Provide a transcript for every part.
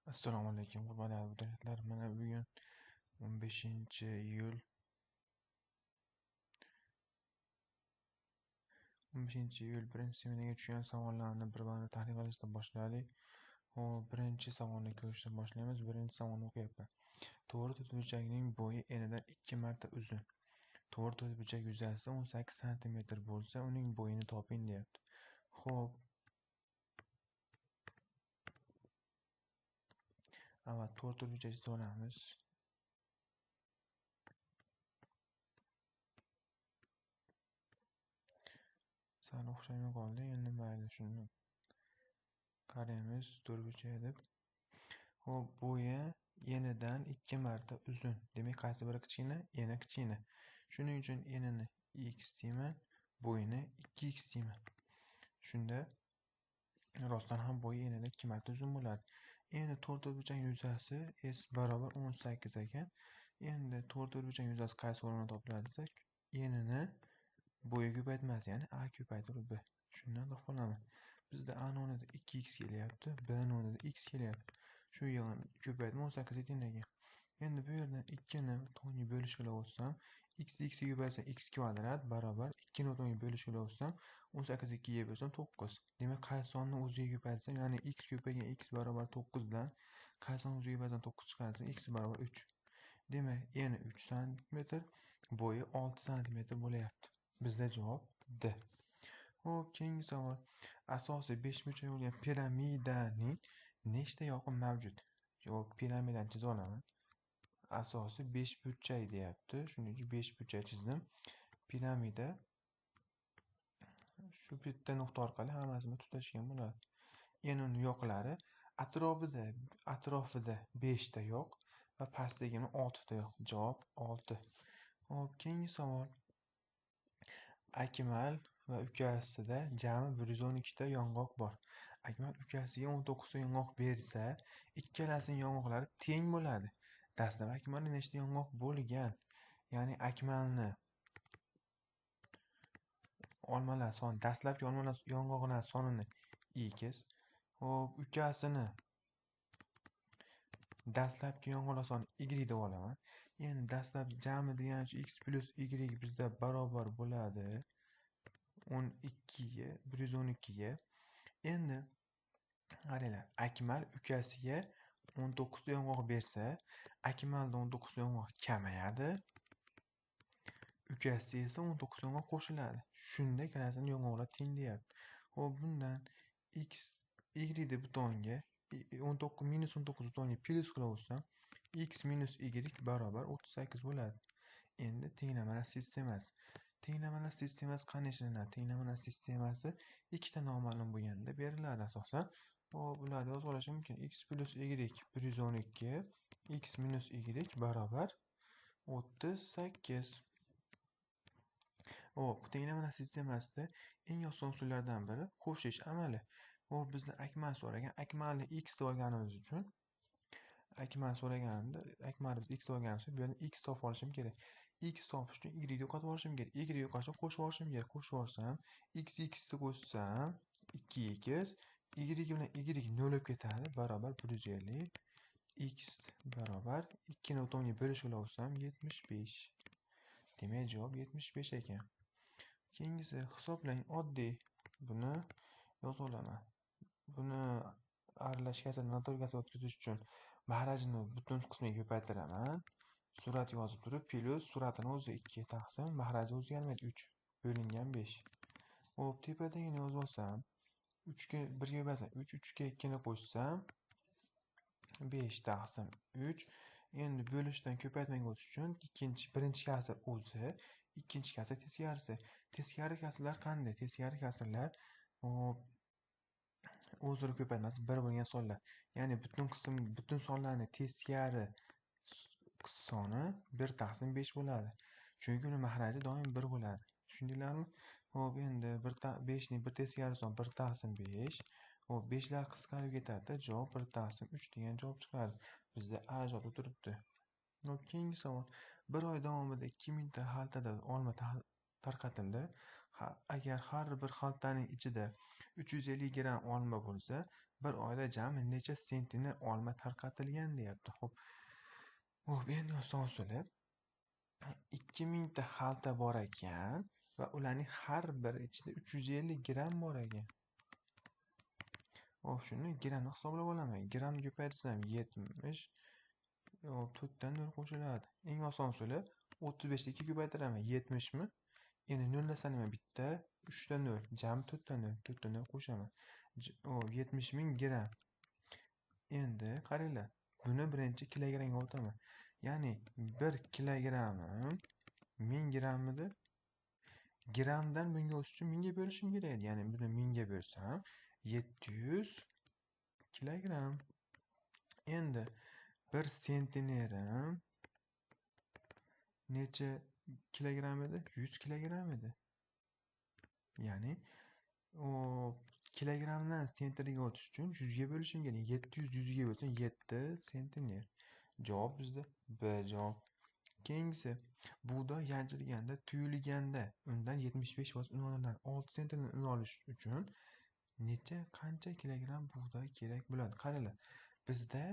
Assalomu alaykum, hurmatli abituriyentlar. Mana bugun 15-iyul 15-iyul birinchi smenaga tushgan savollarni bir-birini tahlil qilishdan boshlaylik. Hop, birinchi savolni ko'rishdan boshlaymiz. Birinchi savolni o'qiyapman. To'g'ri to'rtburchakning bo'yi enidan 2 marta uzun. To'g'ri to'rtburchak yuzasi 18 sm bo'lsa, uning bo'yini toping deyapti. Xo'p, avval to'g'ri to'rtburchakni to'lamiz. Sal o'xshamay qoldi. Endi mayli, shuni qaraymiz to'rtburchak deb. Hop, bo'yi enidan 2 marta uzun. Demak, qaysi biri kichkina? Eni kichkina. Shuning uchun enini x deyman, bo'yini 2x deyman. Shunda rostdan ham bo'yi enidan 2 marta uzun bo'ladi. Endi to'rtburchak yuzasi s barobar 18 ekan. Endi to'rtburchak yuzasi qaysi o'rinda topiladi desak, enini bo'yi ko'paytmasi, ya'ni a ko'paytirib b. Shundan topiladi. Bizda a o'rnida 2x kelyapti, b o'rnida x kelyapti. Shu yig'ini ko'paytma 18 ga teng ekan. Endi bu yerdan 2 ni 10 ga bo'lishga olsam, x x ga ko'paysa x kvadrat barobar 2 ni 10 ga bo'lishga olsam, 18 2 ga bo'lsam 9. Demak, qaysi sonni o'ziga ko'paytsam, ya'ni x ko'paygan x barobar 9 dan qaysi sonni o'ziga ko'paysam 9 chiqarsa, x barobar 3. Demak, eni 3 sm, bo'yi 6 sm bo'layapti. Bizda javob D. Xo'p, keyingi savol. Asosiy 5 burchak bo'lgan piramidaning nechta yoqim mavjud? Yo'q, piramidani chizib olaman. Asosiy 5 burchak deyapti. Shuning uchun 5 burchak chizdim. Piramida shu bitta nuqta orqali hammasini tutashgan bo'ladi. Eni yoqlari atrofida 5 ta yoq va pastdagini 6 ta yoq. Javob 6. Xo'p, keyingi savol. Akmal va ukasida jami 112 ta yong'oq bor. Akmal ukasiga 19 ta yong'oq bersa, ikkalasining yong'oqlari teng bo'ladi. Dastlab Akmalning nechta yong'oq bo'lgan? Ya'ni Akmalni olmalar soni, dastlabki olmalar yong'oqlar sonini x. Xo'p, ukasini dastlabki yong'oqlar soni y deb olaman. Endi dastlab jami degani x plus y bizda barobar bo'ladi 12 ga, 112 ga. Endi qaranglar, Akmal ukasiga 19 ta yong'oq bersa, Akmalda 19 ta yong'oq kamayadi. Ukasiga esa 19 yong'oq qo'shiladi. Shunda ikkalasining yong'oqlari teng deyapti. Xo'p, bundan x y deb butonga 19 minus 19 butonga plus qilaversam, x minus y barobar 38 bo'ladi. Endi tenglamalar sistemasi. Tenglamalar sistemasi qanday ishlanadi? Tenglamalar sistemasi ikkita noma'lum bo'lganda beriladi asosan. Hop, ularni yozib olishim mumkin. X plus y 112, x minus y barobar 38. Hop, tenglamalar sistemasida eng oson usullardan biri qo'shish amali. Hop, bizdan Akmal so'ragan. Akmalni x deb olganimiz uchun Akmalni x deb olganimiz uchun bu yerdan x topib olishim kerak. X topish uchun y yo'qotib olishim kerak. Y yo'qotishni qo'shib olishim kerak. Qo'shib olsam, x ni qo'shsam 2x, y bilan y 0 bo'lib ketadi, barobar 150. X barobar 2 ni 10 ga bo'lishga olsam 75. Demak, javob 75 ekan. Keyingisi hisoblang. Oddiy. Buni yozib olaman. Buni aralash kasr notatorkasiga o'tkazish uchun mahrajini butun qismiga ko'paytiraman. Surat yozib turib, plus suratini o'zi 2 taqsim, mahraji o'zgarmaydi 3 bo'lingan 5. Hop, tepadagini yozib olsam, 3 ga 1 ga ko'paysam, 3 3 ga 2 ni qo'shsam 5 taqsim 3. Endi bo'lishdan ko'paytmaga o'tish uchun birinchi kasr o'zi, ikkinchi kasr teskarisi. Teskari kasrlar qanday? Teskari kasrlar o'zaro ko'paytmasi 1 bo'lgan sonlar. Ya'ni butun sonlarni teskari soni 1 taqsim 5 bo'ladi. Chunki uni mahraji doim 1 bo'ladi. Tushundinglarmi? Xo'p, endi 5 ning 1 teskari son 1 taqsim 5. Xo'p, 5 lar qisqarib ketadi. Javob 1 taqsim 3 degan javob chiqadi. Bizda A javobi turibdi. Keyingi savol. Bir oy davomida 2000 ta xaltada olma tarqatildi. agar har bir xaltaning ichida 350 gramm olma bo'lsa, bir oyda jami necha sentner olma tarqatilgan deyapti. Xo'p, endi oson usulib 2000 ta xalta bor ekan va ularning har biri ichida 350 gramm bor ekan. Xo'p, shuni grammni hisoblab olaman. Grammni ko'paytirsam 70, 4 dan 0 qo'shiladi. Eng oson usuli 35 ga 2 ko'paytiraman. 70 mi? Endi 0 sanaman bitta, 3 dan 0, jami 4 dan 0, 4 dan 0 qo'shaman. 70 ming gramm. Endi qaranglar, buni birinchi kilogrammga o'taman. Ya'ni 1 kilogrammi 1000 grammida grammdan bunga o'tish uchun mingga bo'lishim kerak. Ya'ni buni mingga bo'lsam 700 kilogramm. Endi 1 sentinerim necha kilogramm edi? 100 kilogramm edi. Ya'ni kilogrammdan sentinerga o'tish uchun 100 ga bo'lishim kerak. 700 100 ga bo'lsa 7 sentiner. Javob bizda B javob. Keyingisi, bug'doy yanchilganda, tuyulganda undan 75% un olinadi. 6 sentner un olish uchun qancha kilogramm bug'doy kerak bo'ladi? Qaranglar. Bizda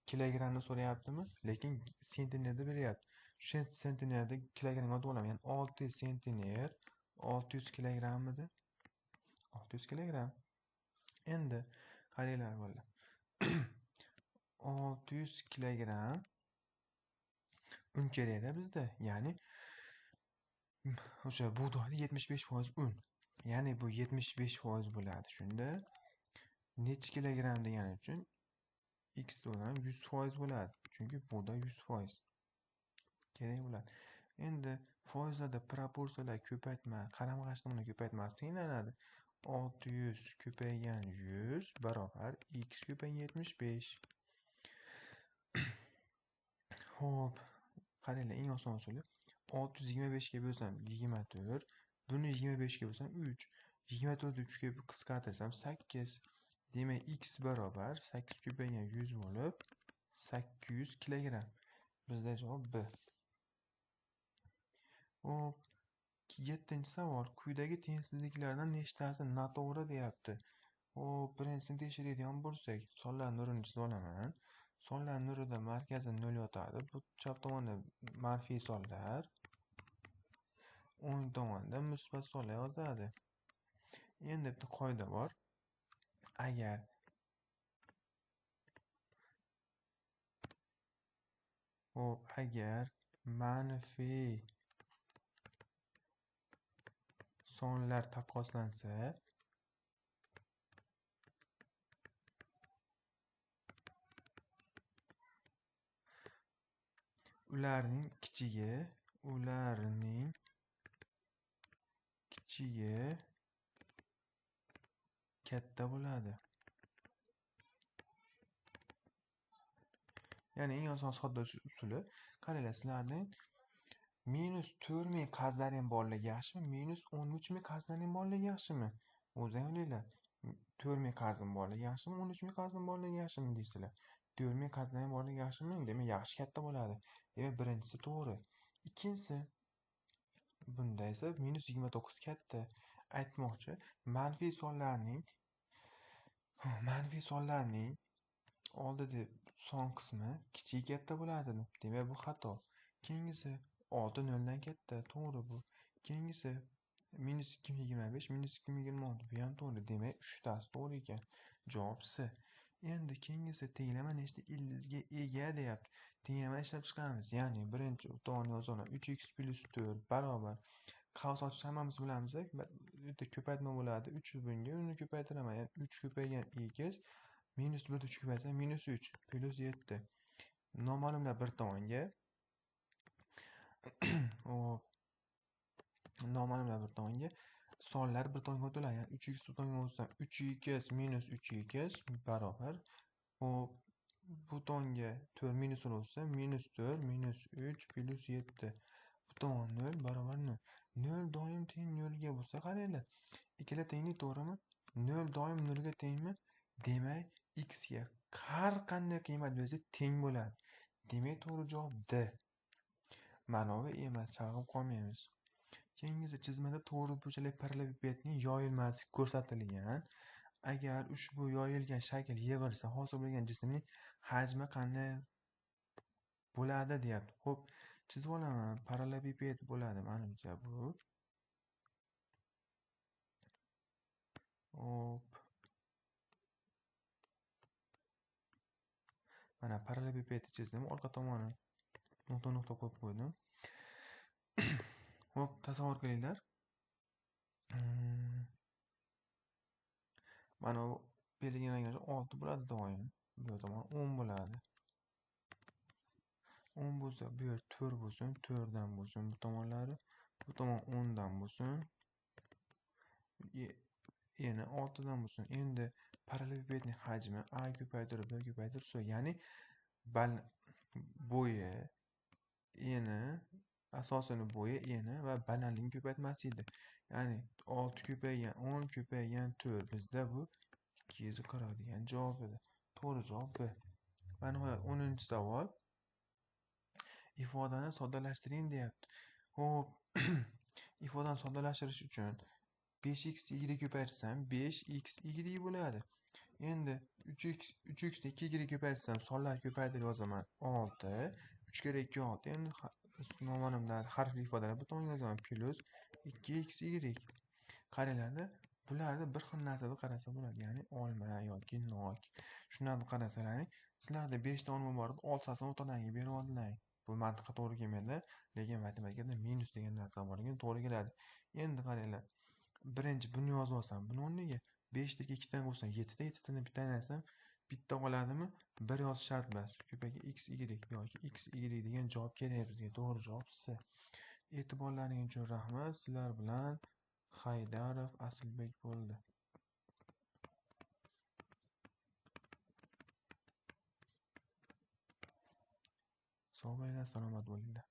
kilogrammni so'rayaptimi? Lekin sentnerda beryapti. Shu sentnerda kilogrammga o'tib olaman. Ya'ni 6 sentner 600 kilogramm edi. 600 kilogramm. Endi qaranglar bolalar. 600 kilogramm un kerakda bizda. Ya'ni o'sha bug'doyda 75% un. Ya'ni bu 75% bo'ladi. Shunda necha kilogramm degani uchun x bilan 100% bo'ladi. Chunki bug'doy 100% kerak bo'ladi. Endi foizlarda proporsiyalar ko'paytma, qarama-qarshilikni ko'paytmasi tenglanadi. 600 ko'paygan 100 barobar x ko'paygan 75. Xo'p, qaranglar, eng oson usuli 625 ga bo'lsam 24, buni 25 ga bo'lsam 3, 24 ni 3 ga qisqartirsam 8. Demak, x barobar 8 ko'paygan 100 bo'lib 800 kilogramm. Bizda javob B. Xo'p, 7-savol. Quyidagi tengsizliklardan nechtasi noto'g'ri deyapti. Xo'p, birinchisini tekshiradigan bo'lsak, sonlar nurini chizib olaman. Sonlar nurida markazi 0 yotadi. Bu chap tomonda manfiy sonlar, o'ng tomonda musbat sonlar yotadi. Endi bitta qoida bor. Agar manfiy sonlar taqqoslansa, ularning kichigi katta bo'ladi. Ya'ni eng oson sodda usuli, qaranglar, sizlarning -4000 qarzlaring borligi yaxshimi, -13000 qarzlaring borligi yaxshimi? O'zing o'ylanglar. 4000 qarzim borligi yaxshimi, 13000 qarzim borligi yaxshimi deysizlar. 4000 qarzlaring borligi yaxshimi? Demak, yaxshi katta bo'ladi. Demak, birinchisi to'g'ri. Ikkinchisi, bunda esa -29 katta. Aytmoqchi, manfiy sonlarning oldida son qismi kichik katta bo'ladi. Demak, bu xato. Keyingisi, oldi 0 dan katta. To'g'ri bu. Keyingisi, -225, -226 bu ham to'g'ri. Demak, 3 tasi to'g'ri ekan. Javob C. Endi keyingisi, tenglama nechta ildizga ega deyapti. Tenglamani ishlab chiqamiz. Ya'ni birinchi tomonni yozaman. 3x + 4 barobar. Qavs ochish hammamiz bilamiz. Bitta ko'paytma bo'ladi. 3 bunga uni ko'paytiraman. Ya'ni 3 ko'paygan x -1 3 ko'paysa -3 + 7. Noma'lumlar bir tomonga. Noma'lumlar bir tomonga. Sonlar bir tomonga o'tiladi. Ya'ni 3x bir tomonga o'tsam 3x -3x barobar. Hop, bu tomonga 4 minus o'tsa -4 -3 + 7. Bu tomon 0 barobar 0. 0 doim teng 0 ga bo'lsa, qaranglar. Ikkala tenglik to'g'rimi? 0 doim 0 ga tengmi? Demak, x ga har qanday qiymat bersa teng bo'ladi. Demak, to'g'ri javob D. Manovi emas, chalg'ib qolmaymiz. Keyingi chizmada to'g'ri burchali parallelipedning yoyilmasi ko'rsatilgan. Agar ushbu yoyilgan shakl yig'ilsa hosil bo'lgan jismning hajmi qanday bo'ladi deyapti. Xo'p, chizib olaman. Paralleliped bo'ladi menimcha bu. Hop. Mana paralleliped chizdim. Orqa tomoni nuqta qo'yib qo'ydim. Hop, tasavvur qilinglar. Mana bu belgilangan 6 bo'ladi doim. Bu tomon 10 bo'ladi. 10 bo'lsa, bu yer 4 bo'lsin, 4 dan bo'lsin bu tomonlari. Bu tomon 10 dan bo'lsin. Yana 6 dan bo'lsin. Endi parallelipedning hajmi a ko'paytirib b ko'paytirib so, ya'ni bo'yi, eni, asosini bo'yi, eni va balandligini ko'paytmasi edi. Ya'ni 6 ko'paygan 10 ko'paygan 4 bizda bu 240 degan javob edi. To'g'ri javob B. Va nihoyat 10-savol. Ifodani soddalashtiring deyapti. Xo'p, ifodani soddalashtirish uchun 5x y ko'paytirsam 5x y bo'ladi. Endi 3x ni 2 ko'paytirsam sonlar ko'paydi yozaman 6. 3 kere 2 6. Endi noma'lumlar harfli ifodalar bu tomonga yozaman plus 2x y. Qaranglar, bularni bir xil narsada qarasa bo'ladi. Ya'ni olma yoki nok. Shundan qarasalaring, sizlarda 5 ta olma bor edi, 6tasini o'rtalariga berib oldilar. Bu mantiqqa to'g'ri kelmaydi, lekin matematikada minus degan narsa bor ekan, to'g'ri keladi. Endi qaranglar. Birinchi buni yozib olsam, buni o'rniga 5 taga 2 dan qo'shsam 7 ta, 7 tadan bittani aytsam, bitta qoladimi? 1 yozish shart emas. Ko'paga x y yoki x y degan javob kerak bizga. To'g'ri javob C. E'tiborlaringiz uchun rahmat. Sizlar bilan Haydarov Asilbek bo'ldi. Sog' bo'linglar, salomat bo'linglar.